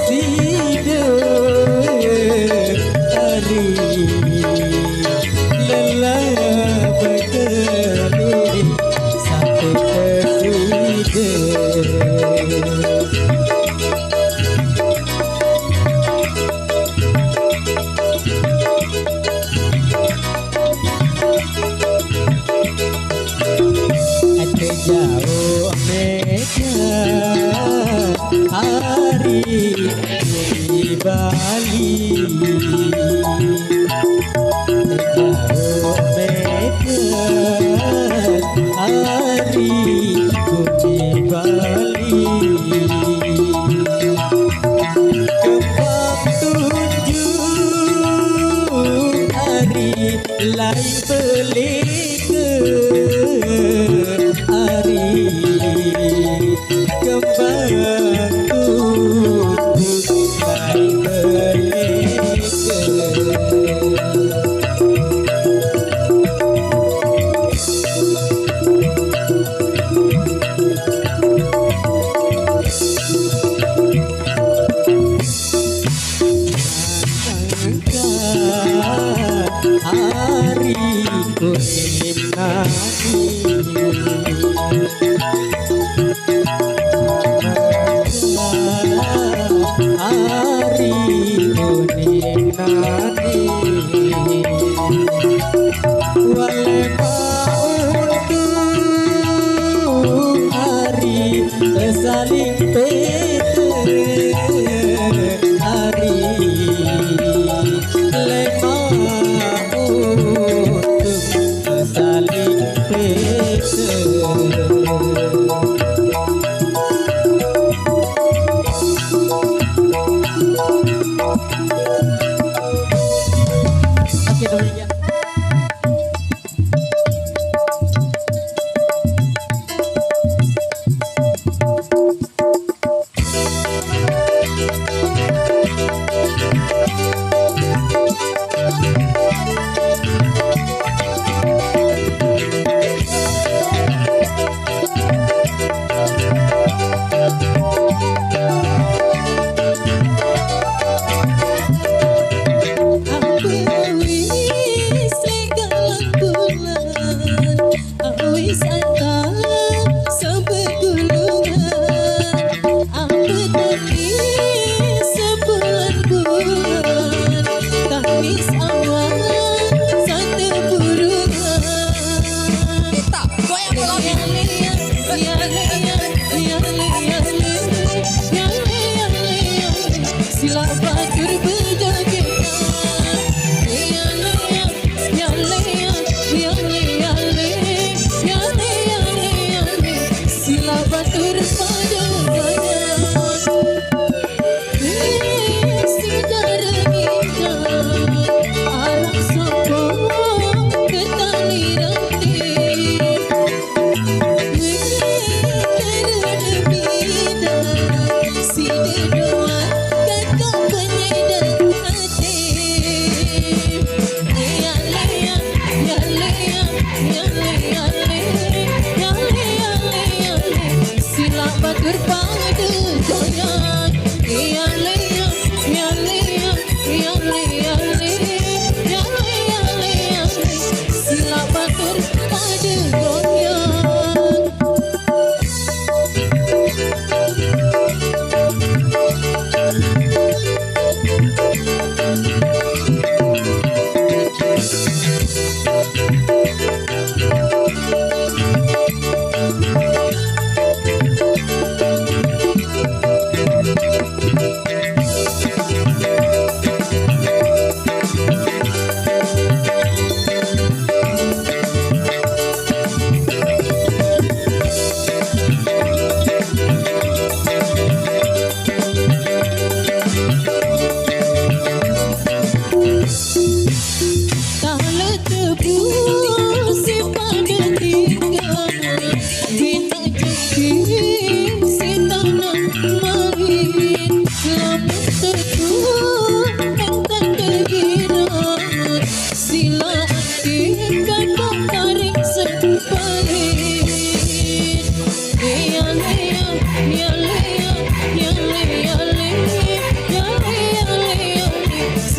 kasida hari lelah berkeliling satu kasida. Jauh Mega hari di Bali, jauh Mega hari di Bali, kembang tunjuk hari lain pelika. Kembang tunjuk lain pelika. Hari kuning nadi, hari kuning nadi, wale mauntung hari saling pete, hari saling pete. Oke, demikian.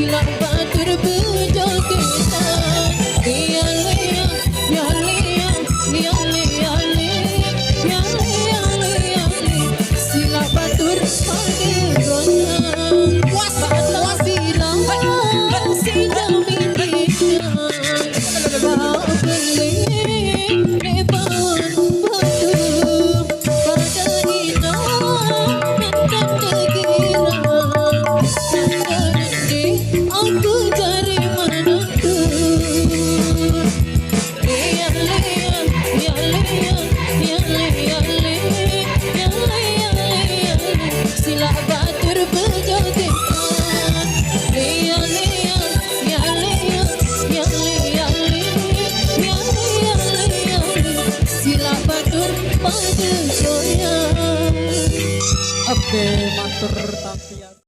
Sila batur bejo kita. Ya lea, ya lea, ya lea, ya lea, ya lea. Sila batur pada goyang. Batang bilang si jamin dia. Kau beli lebaran batur pada kita. Dan terkira. Aku cari mana tuh. Ya lea, ya lea, ya lea, ya lea, ya lea. Sila batur bejo kita. Ya lea, ya lea, ya lea, ya lea, ya lea. Sila batur pada goyang. Oke, matur